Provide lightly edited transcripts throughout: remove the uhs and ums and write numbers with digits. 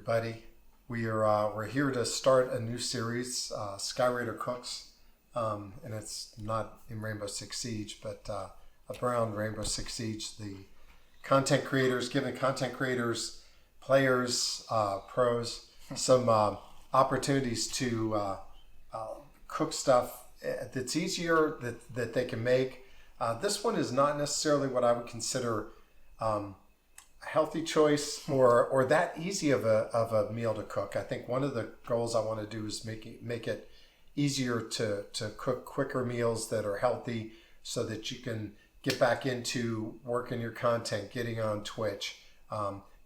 everybody. We're here to start a new series, Skyraider Cooks, and it's not in Rainbow Six Siege, but around Rainbow Six Siege. The content creators, giving content creators, players, pros, some opportunities to cook stuff that's easier that they can make. This one is not necessarily what I would consider a healthy choice or that easy of a meal to cook. I think one of the goals I want to do is make it easier to cook quicker meals that are healthy so that you can get back into working your content, getting on Twitch,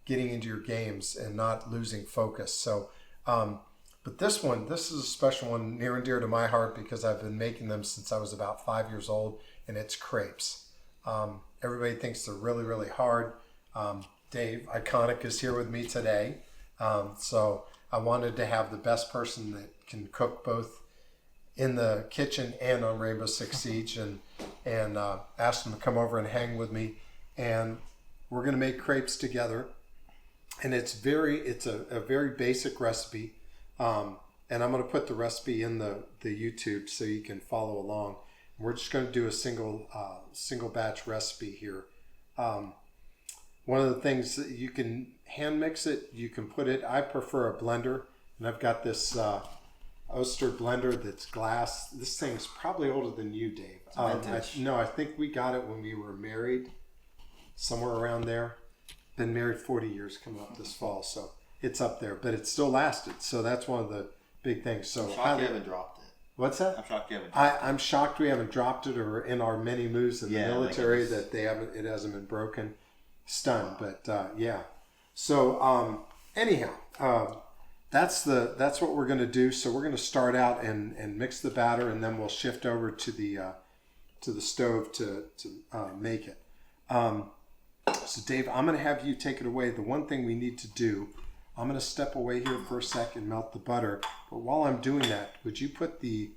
getting into your games and not losing focus. So, but this is a special one, near and dear to my heart because I've been making them since I was about 5 years old, and it's crepes. Everybody thinks they're really, really hard. Dave, Iconic, is here with me today. So I wanted to have the best person that can cook both in the kitchen and on Rainbow Six Siege and asked him to come over and hang with me. And we're going to make crepes together. And it's a very basic recipe. And I'm going to put the recipe in the YouTube so you can follow along. We're just going to do a single batch recipe here. One of the things that you can hand mix it, you can put it, I prefer a blender, and I've got this Oster blender that's glass. This thing's probably older than you, Dave. I think we got it when we were married, somewhere around there. Been married 40 years coming up this fall, so it's up there, but it still lasted. So that's one of the big things. So I'm shocked you haven't dropped it. What's that? I'm shocked you haven't dropped it. I'm shocked we haven't dropped it, or in our many moves in the military that it hasn't been broken. Stunned, but yeah. So anyhow, that's what we're going to do. So we're going to start out and mix the batter, and then we'll shift over to the stove to make it. So Dave, I'm going to have you take it away. The one thing we need to do, I'm going to step away here for a second, melt the butter. But while I'm doing that, would you put the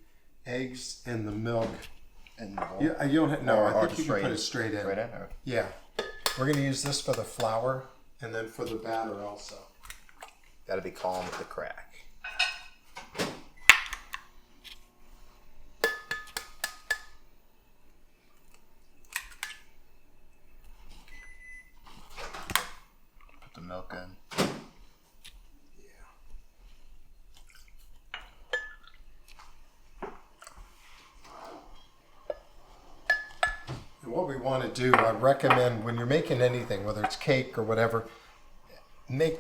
eggs and the milk in the bowl? Yeah, you don't. No, I think you can put it straight in. Right in? Or? Yeah. We're going to use this for the flour and then for the batter also. Got to be calm with the crack. Put the milk in. What we want to do, I recommend when you're making anything, whether it's cake or whatever,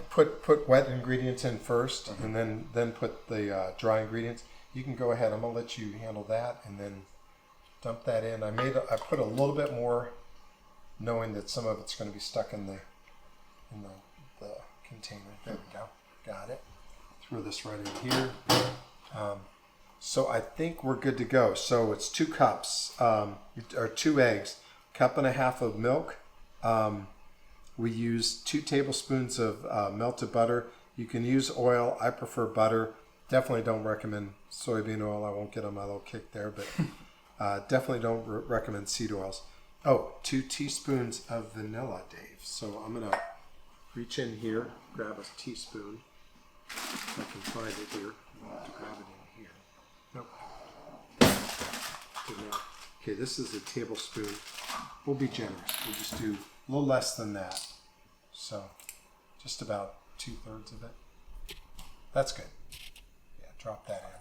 put wet ingredients in first, and then put the dry ingredients. You can go ahead. I'm gonna let you handle that, and then dump that in. I put a little bit more, knowing that some of it's going to be stuck in the container. There we go. Got it. Throw this right in here. So I think we're good to go. So it's 2 cups, or 2 eggs, 1.5 cups of milk. We use 2 tablespoons of melted butter. You can use oil. I prefer butter. Definitely don't recommend soybean oil. I won't get on my little kick there, but definitely don't recommend seed oils. Oh, 2 teaspoons of vanilla, Dave. So I'm going to reach in here, grab a teaspoon. If I can find it here. I'll have to grab it in here. Nope. Okay, this is a tablespoon. We'll be generous. We'll just do a little less than that. So, just about 2/3 of it. That's good. Yeah, drop that in.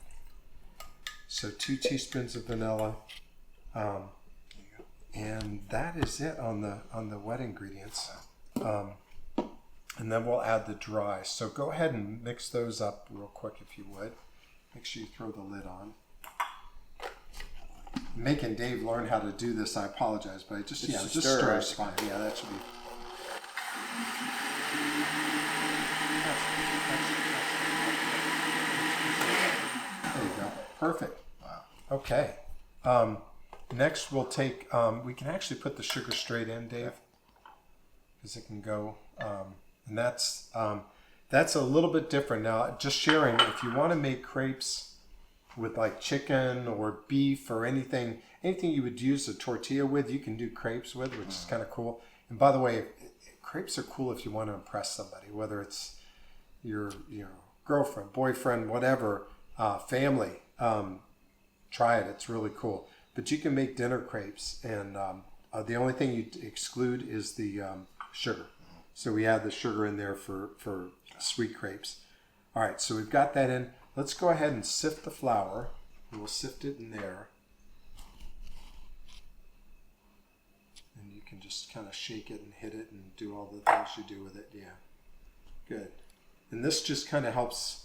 So 2 teaspoons of vanilla, and that is it on the wet ingredients. And then we'll add the dry. So go ahead and mix those up real quick if you would. Make sure you throw the lid on. Making Dave learn how to do this, I apologize, but just stir is fine. Yeah, that should be. There you go. Perfect. Wow. Okay. Next, we'll take. We can actually put the sugar straight in, Dave, because it can go. And that's a little bit different. Now, just sharing, if you want to make crepes with like chicken or beef or anything you would use a tortilla with, you can do crepes with, which is kind of cool. And by the way, crepes are cool if you want to impress somebody, whether it's your girlfriend, boyfriend, whatever, family. Try it. It's really cool. But you can make dinner crepes, and the only thing you exclude is the sugar. So we add the sugar in there for sweet crepes. All right, so we've got that in. Let's go ahead and sift the flour. We'll sift it in there. And you can just kind of shake it and hit it and do all the things you do with it. Yeah, good. And this just kind of helps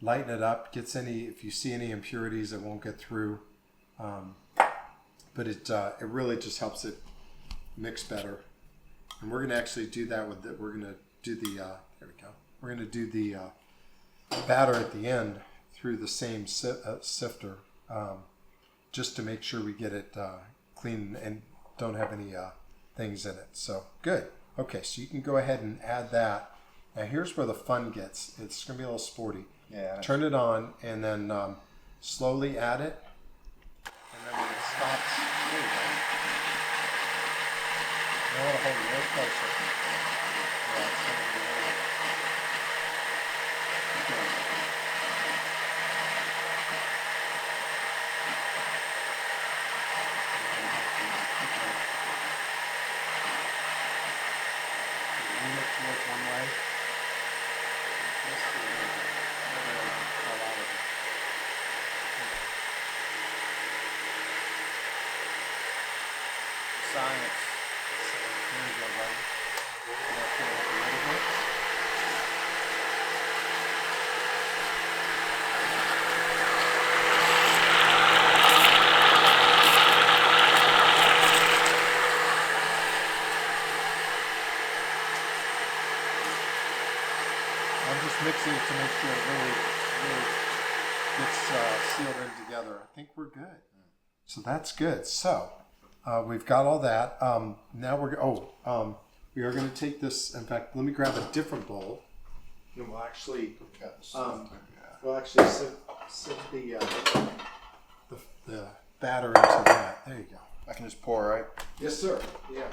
lighten it up. If you see any impurities, it won't get through. But it really just helps it mix better. And we're going to actually do that with it. We're going to do the there we go. We're going to do the batter at the end through the same sifter, just to make sure we get it clean and don't have any things in it. So good. Okay, so you can go ahead and add that. Now here's where the fun gets. It's going to be a little sporty. Yeah. Turn it on and then slowly add it. And then when it stops, there you go. I want to hold it a little closer. Yeah, it's going to be really good. Lean it towards one way. Science. There you go, buddy. Pull it up a little bit. I'm just mixing it to make sure it really gets sealed in together. I think we're good. So that's good. So we've got all that. Now we are going to take this. In fact, let me grab a different bowl, and we'll actually sift the batter into that. There you go. I can just pour, right? Yes, sir. Yeah.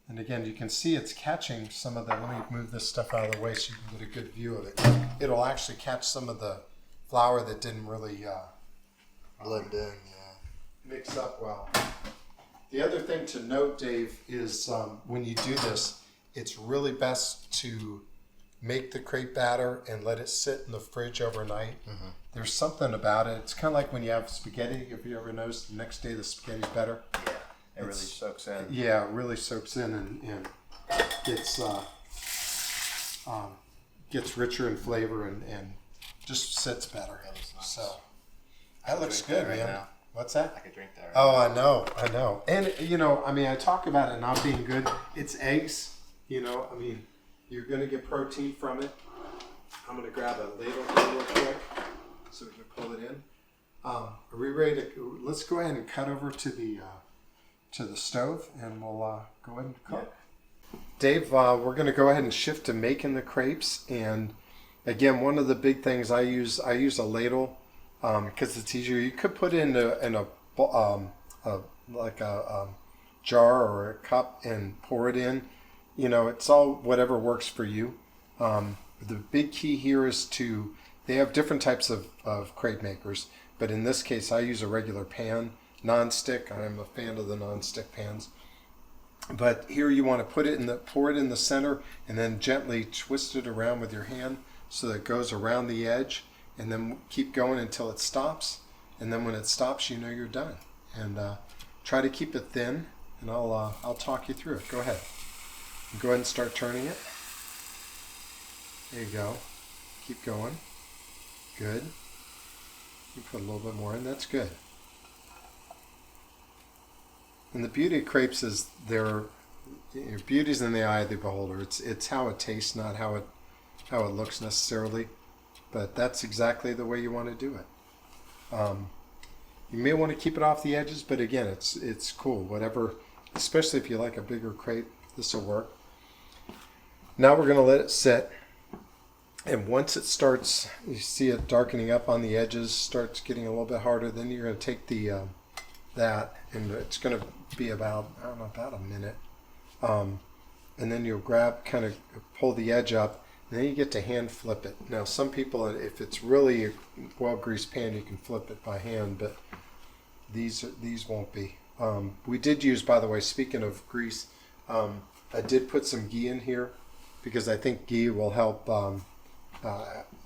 And again, you can see it's catching some of the, let me move this stuff out of the way so you can get a good view of it. It'll actually catch some of the flour that didn't really Blend in, mix up well. The other thing to note, Dave, is when you do this, it's really best to make the crepe batter and let it sit in the fridge overnight. Mm-hmm. There's something about it. It's kind of like when you have spaghetti. If you ever noticed, the next day the spaghetti's better. Yeah. It really soaks in. Yeah, it really soaks in and gets richer in flavor and just sits better. Nice. So that looks good, man. Now. What's that? I could drink that right Oh, now. I know. And I talk about it not being good. It's eggs. You're going to get protein from it. I'm going to grab a ladle here real quick so we can pull it in. Are we ready to? Let's go ahead and cut over to the stove, and we'll go ahead and cook. Yeah. Dave, we're going to go ahead and shift to making the crepes. And again, one of the big things I use a ladle because it's easier. You could put it in a jar or a cup and pour it in. It's all whatever works for you. The big key here is they have different types of crepe makers, but in this case, I use a regular pan. Non-stick. I'm a fan of the non-stick pans. But here you want to pour it in the center and then gently twist it around with your hand so that it goes around the edge, and then keep going until it stops. And then when it stops, you're done. And try to keep it thin, and I'll talk you through it. Go ahead. Go ahead and start turning it. There you go. Keep going. Good. You put a little bit more in. That's good. And the beauty of crepes is beauty's in the eye of the beholder. It's how it tastes, not how it looks necessarily. But that's exactly the way you want to do it. You may want to keep it off the edges, but again, it's cool. Whatever, especially if you like a bigger crepe, this will work. Now we're going to let it sit. And once it starts, you see it darkening up on the edges, starts getting a little bit harder, then you're going to take that, and it's going to be about a minute. and then you'll kind of pull the edge up, and then you get to hand flip it. Now, some people, if it's really a well-greased pan, you can flip it by hand, but these won't be. We did use, by the way, speaking of grease, I did put some ghee in here because I think ghee will help.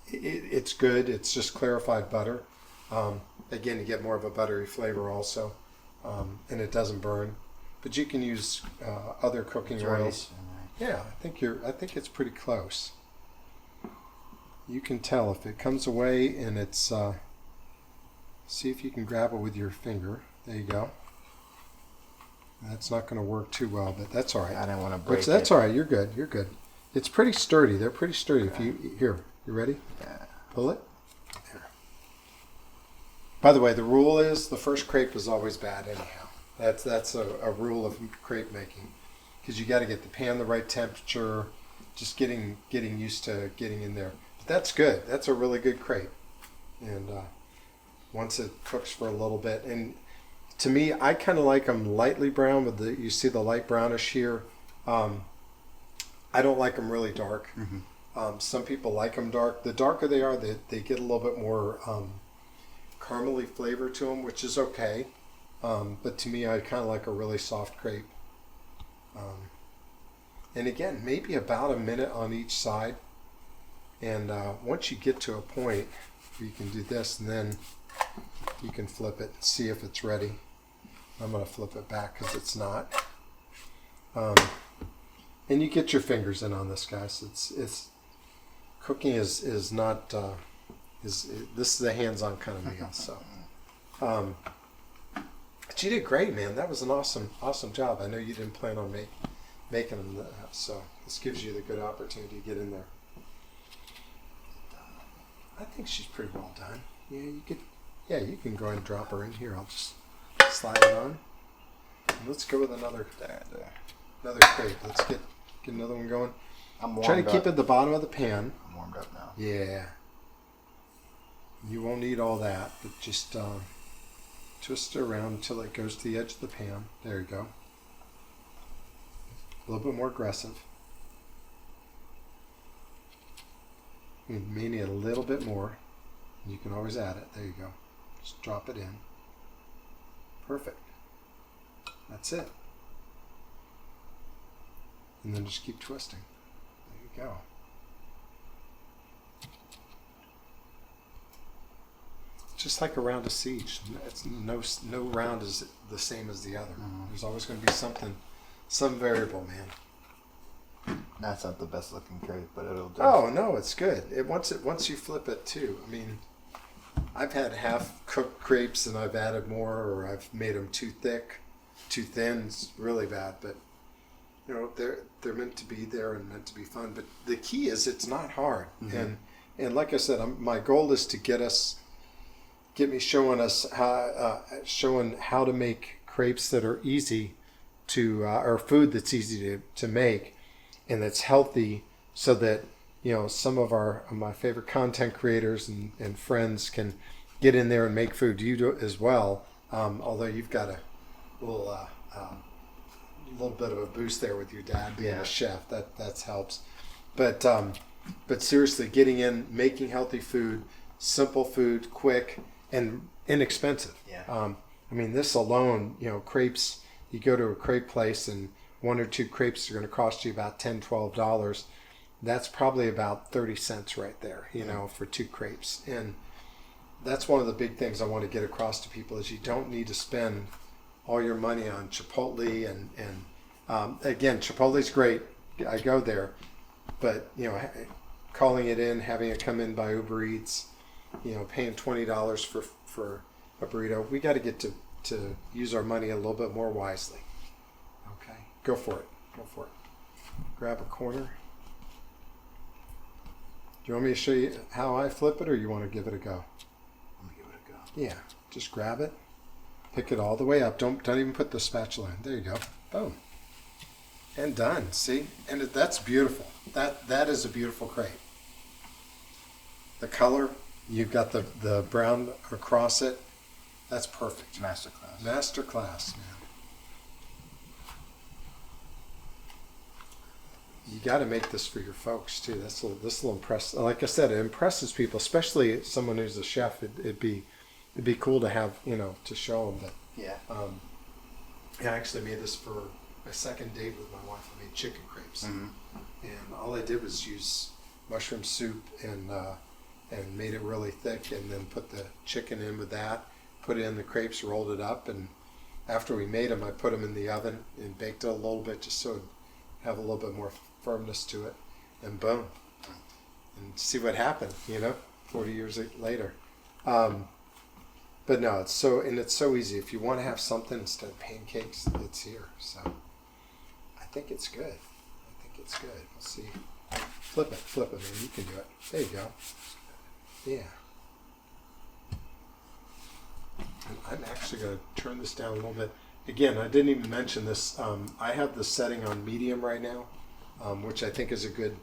It's good. It's just clarified butter. Again, you get more of a buttery flavor also, and it doesn't burn. But you can use other cooking oils. Yeah, I think it's pretty close. You can tell if it comes away and it's. See if you can grab it with your finger. There you go. That's not going to work too well, but that's all right. I didn't want to break it. That's all right. You're good. You're good. It's pretty sturdy. They're pretty sturdy. Okay. If you ready? Yeah. Pull it. There. By the way, the rule is the first crepe is always bad anyhow. That's a rule of crepe making, because you got to get the pan the right temperature. Just getting used to getting in there. But that's good. That's a really good crepe, and once it cooks for a little bit, and to me, I kind of like them lightly brown with you see the light brownish here. I don't like them really dark. Mm-hmm. Some people like them dark. The darker they are, they get a little bit more caramely flavor to them, which is okay. But to me, I kind of like a really soft crepe. And again, maybe about a minute on each side. And once you get to a point where you can do this, and then you can flip it and see if it's ready. I'm going to flip it back because it's not. And you get your fingers in on this, guys. It's cooking is not this is a hands-on kind of meal. So, but you did great, man. That was an awesome job. I know you didn't plan on making them, so this gives you the good opportunity to get in there. I think she's pretty well done. Yeah, you could. Yeah, you can go ahead and drop her in here. I'll just slide it on. And let's go with another crepe. Let's get another one going. I'm warmed Try to keep up. it at the bottom of the pan. I'm warmed up now. Yeah. You won't need all that, but just twist it around until it goes to the edge of the pan. There you go. A little bit more aggressive. You may need a little bit more. You can always add it. There you go. Just drop it in. Perfect. That's it. And then just keep twisting. There you go. Just like a round of siege. It's no round is the same as the other. Mm-hmm. There's always going to be some variable, man. That's not the best looking crepe, but it'll do. Oh no, it's good. Once you flip it too. I mean, I've had half cooked crepes and I've added more, or I've made them too thick, too thin. It's really bad, but you know they're meant to be there and meant to be fun. But the key is it's not hard. Mm-hmm. And like I said, my goal is to get me showing how to make crepes that are easy to or food that's easy to make and that's healthy, so that some of my favorite content creators and friends can get in there and make food. You do it as well, although you've got a little bit of a boost there with your dad being a chef. That helps. But seriously, getting in, making healthy food, simple food, quick and inexpensive. Yeah. I mean, this alone, crepes. You go to a crepe place and one or two crepes are going to cost you about $10, $12. That's probably about 30 cents right there, for two crepes. And that's one of the big things I want to get across to people is you don't need to spend all your money on Chipotle. And again, Chipotle's great. I go there. But, calling it in, having it come in by Uber Eats, paying $20 for a burrito, we got to get to use our money a little bit more wisely. Okay, go for it. Grab a corner. Do you want me to show you how I flip it, or you want to give it a go? I'm gonna give it a go. Yeah, just grab it, pick it all the way up. Don't even put the spatula in. There you go. Boom. And done. See, and that's beautiful. That is a beautiful crepe. The color, you've got the brown across it. That's perfect. Masterclass. Masterclass, man. you got to make this for your folks too. This will impress. Like I said, it impresses people, especially someone who's a chef. It'd be cool to have, to show them that. Yeah. I actually made this for my second date with my wife. I made chicken crepes, and all I did was use mushroom soup and made it really thick, and then put the chicken in with that. Put it in the crepes, rolled it up, and after we made them, I put them in the oven and baked it a little bit just so it'd have a little bit more firmness to it, and boom, and see what happened. 40 years later. But no, it's so easy. If you want to have something instead of pancakes, it's here. So I think it's good. We'll see. Flip it, man. You can do it. There you go. Yeah. And I'm actually going to turn this down a little bit. Again, I didn't even mention this. I have the setting on medium right now, which I think is a good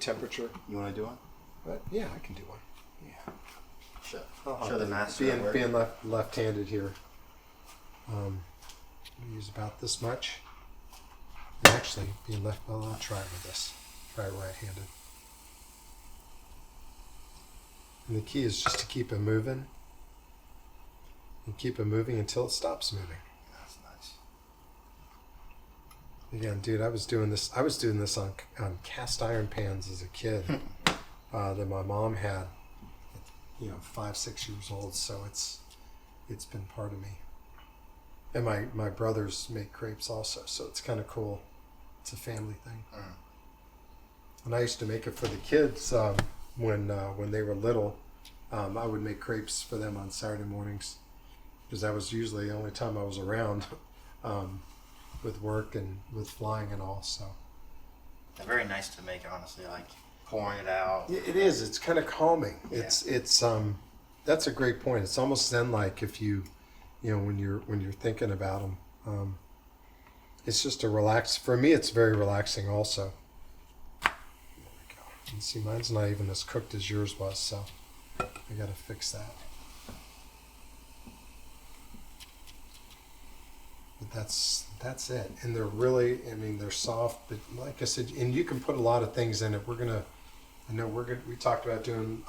temperature. You want to do one? But yeah, I can do one. Yeah. Show the master. Being left-handed here. Use about this much. And actually, being left, I'll try with this. Try right-handed. And the key is just to keep it moving. And keep it moving until it stops moving. That's nice. Again, dude, I was doing this on cast iron pans as a kid that my mom had. 5, 6 years old, so it's been part of me. And my brothers make crepes also, so it's kind of cool. It's a family thing. And I used to make it for the kids when they were little. I would make crepes for them on Saturday mornings because that was usually the only time I was around with work and with flying and all. So they're very nice to make, honestly. Like pouring it out. It is. It's kind of calming. Yeah. It's that's a great point. It's almost zen-like if you when you're thinking about them. It's just for me, it's very relaxing also. There we go. You can see mine's not even as cooked as yours was, so I got to fix that. But that's it. And they're really, they're soft, but like I said, and you can put a lot of things in it. We talked about doing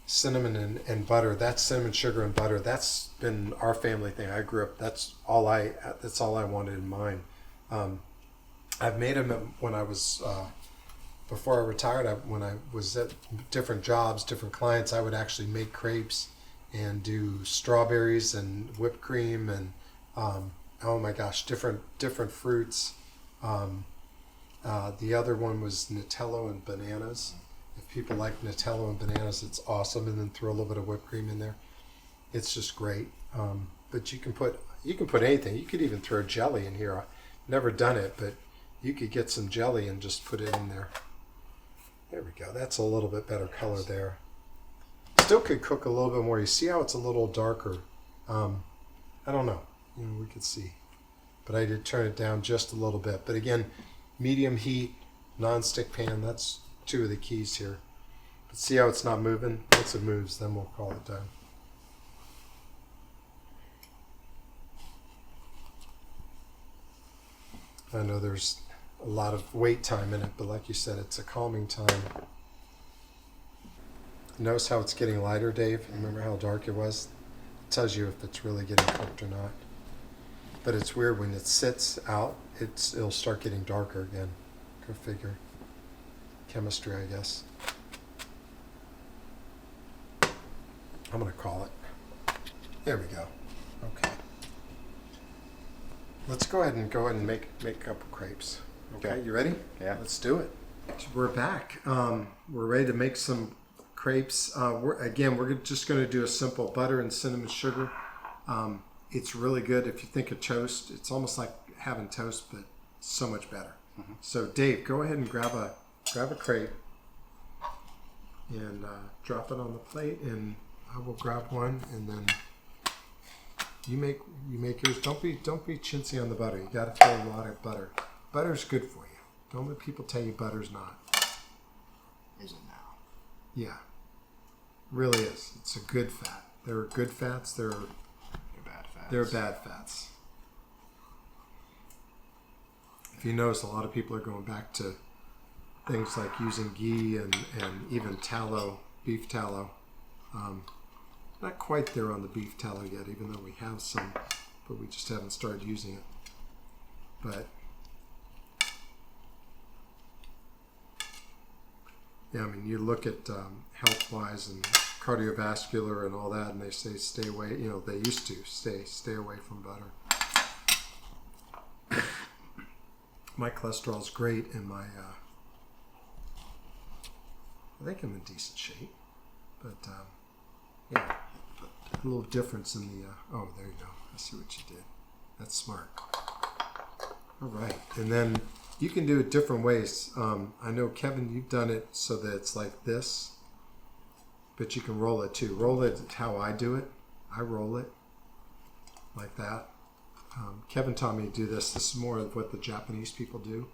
cinnamon and butter. That's cinnamon, sugar, and butter. That's been our family thing. I grew up. That's all I wanted in mine. I've made them when I was before I retired. When I was at different jobs, different clients, I would actually make crepes and do strawberries and whipped cream and oh my gosh, different fruits. The other one was Nutella and bananas. If people like Nutella and bananas, it's awesome. And then throw a little bit of whipped cream in there. It's just great. But you can put anything. You could even throw jelly in here. I've never done it, but you could get some jelly and just put it in there. There we go. That's a little bit better color there. Still could cook a little bit more. You see how it's a little darker. I don't know. We could see. But I did turn it down just a little bit. But again, medium heat, non-stick pan, that's 2 of the keys here. But see how it's not moving? Once it moves, then we'll call it done. I know there's a lot of wait time in it, but like you said, it's a calming time. Notice how it's getting lighter, Dave? Remember how dark it was? It tells you if it's really getting cooked or not. But it's weird when it sits out, it'll start getting darker again. Go figure. Chemistry, I guess. I'm gonna call it. There we go. Okay. Let's go ahead and make a couple crepes. Okay, you ready? Yeah. Let's do it. We're back. We're ready to make some crepes. We're just going to do a simple butter and cinnamon sugar. It's really good. If you think of toast, it's almost like having toast, but so much better. Mm-hmm. So Dave, go ahead and grab a crepe and drop it on the plate, and I will grab one, and then you make yours. Don't be chintzy on the butter. You got to throw a lot of butter. Butter's good for you. Don't let people tell you butter's not. Is it now? Yeah, really is. It's a good fat. There are good fats. There are bad fats. There are bad fats. If if you notice, a lot of people are going back to things like using ghee and even tallow, beef tallow. Not quite there on the beef tallow yet, even though we have some, but we just haven't started using it. But yeah, I mean, you look at health-wise and cardiovascular and all that, and they say stay away. You know, they used to stay away from butter. My cholesterol's great, and my I think I'm in decent shape, but yeah, a little difference in the. Oh, there you go. I see what you did. That's smart. All right, and then you can do it different ways. I know, Kevin, you've done it so that it's like this, but you can roll it too. Roll it how I do it. I roll it like that. Kevin taught me to do this. This is more of what the Japanese people do.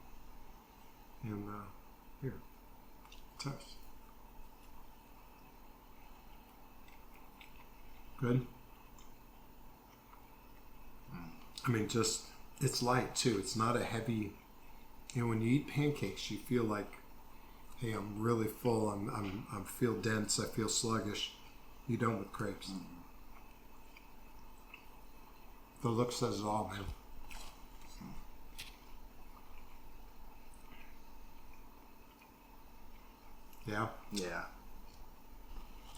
And here, toast. Good. I mean, just, it's light too. It's not a heavy, you know, when you eat pancakes, you feel like, hey, I'm really full. I feel dense. I feel sluggish. You don't with crepes. The look says it all, man. Yeah? Yeah.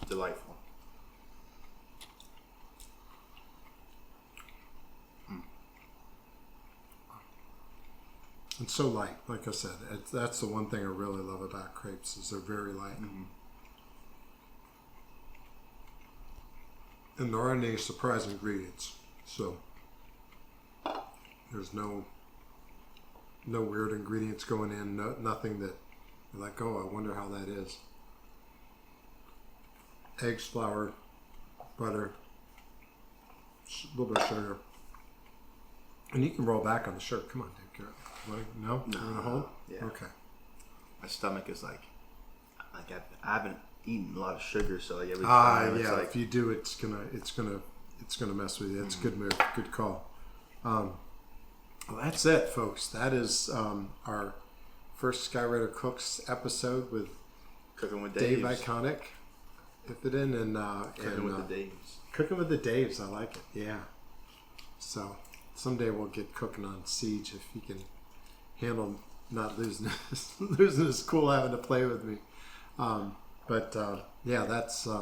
Delightful. And so light, like I said. That's the one thing I really love about crepes is they're very light. Mm-hmm. And there aren't any surprise ingredients. So there's no weird ingredients going in, nothing that you're like, oh, I wonder how that is. Eggs, flour, butter, a little bit of sugar. And you can roll back on the sugar. Come on, Dave Garrett. No? You're going to hold? Yeah. Okay. My stomach is like I haven't eaten a lot of sugar, so like every time it's yeah. like, If you do, it's gonna mess with you. It's a good move, good call. Well, that's it, folks. That is our first Skyraider Cooks episode with cooking with Dave Daves. Iconic. If it in and Cooking with the Daves. Cooking with the Daves. I like it. Yeah. So someday we'll get cooking on Siege if he can handle not losing his cool having to play with me. But yeah, that's this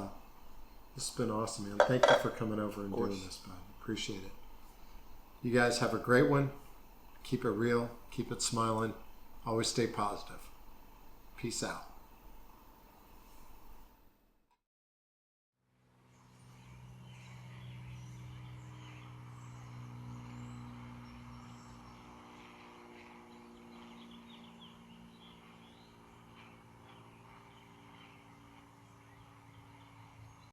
has been awesome, man. Thank you for coming over and doing this, bud. Appreciate it. You guys have a great one. Keep it real. Keep it smiling. Always stay positive. Peace out.